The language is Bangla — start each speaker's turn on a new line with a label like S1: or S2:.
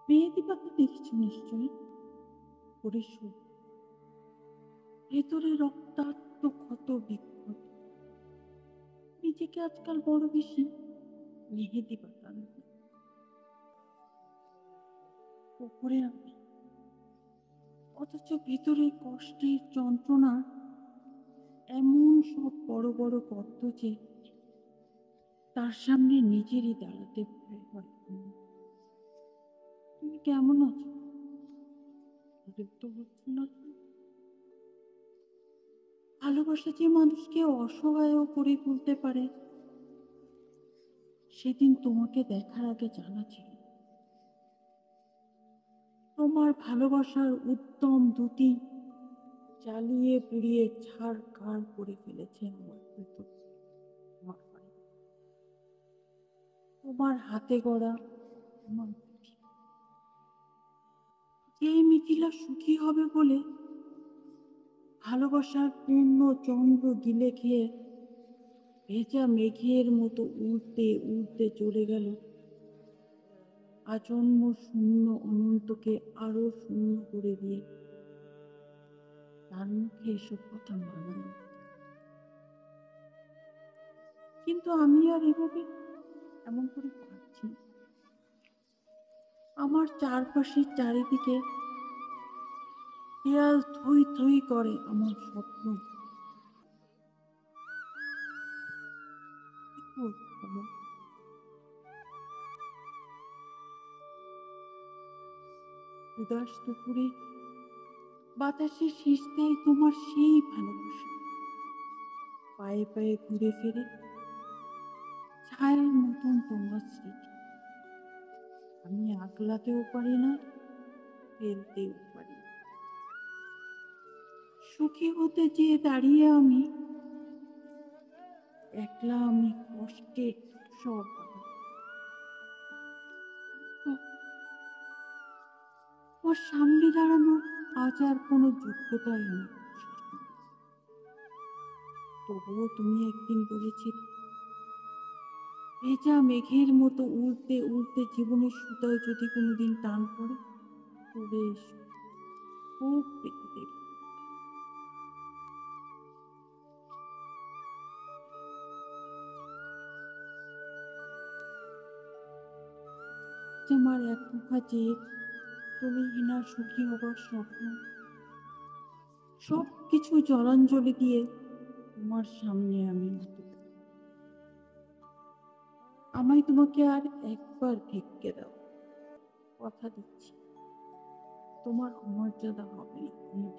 S1: মেহেদি পাতা দেখেছ নিশ্চয়ই, পরিশু ভেতরে রক্তাক্ত ক্ষত বিক্ষত। নিজেকে আজকাল বড় বেশি মেহেদি পাতা নয়, ওপরে আমি, অথচ ভেতরে কষ্টের যন্ত্রণা এমন সব বড় বড় গর্ত যে তার সামনে নিজেরই দাঁড়াতে ভয় হয়। তুমি কেমন আছো? তো হচ্ছে না। ভালোবাসা যে মানুষকে অসহায় করে তুলতে পারে সেদিন তোমাকে দেখার আগে জানা ছিল। তোমার ভালোবাসার উদ্যম দুটি জ্বালিয়ে পুড়িয়ে ছাড়খাড় করে ফেলেছে আমার ভেতর। তোমার হাতে গড়া আমার পৃথিবী, যে মিথিলা সুখী হবে বলে ভালোবাসার পূর্ণ চন্দ্র গিলে খেয়ে ভেজা মেঘের মতো উড়তে উড়তে চলে গেল আজন্ম শূন্য অনন্তকে আরো শূন্য করে দিয়ে, তার মুখে এসব কথা মানায়। কিন্তু আমি আর এভাবে এমন করে পারছি না। আমার চারপাশের চারিদিকে দেয়াল থই থই করে আমার স্বপ্ন। উদাস দুপুরে বাতাসে শীষ দেয় তোমার সেই ভালোবাসা, পায়ে পায়ে ঘুরে ফিরে ছায়ার মতন তোমার স্মৃতি। আমি আগলাতেও পারি না, ফেলতেও পারি না। সুখী হতে যেয়ে দাঁড়িয়ে আমি একলা, আমি কষ্টের সব ওর সামনে দাঁড়ানোর আজ আর কোনো যোগ্যতাই আমার। তবুও তুমি একদিন বলেছিলে ভেজা মেঘের মতো উড়তে উড়তে জীবনের সুতায় যদি কোনোদিন টান পড়ে তবে এসো, খুব পেতে দেবে। আমার এক মুখা চেয়ে তুমি হিনা সুখী হবার স্বপ্ন সব কিছু জলাঞ্জলি দিয়ে তোমার সামনে আমি আমায় তোমাকে আর একবার ভিক্ষে দাও, কথা দিচ্ছি তোমার অমর্যাদা হবে না।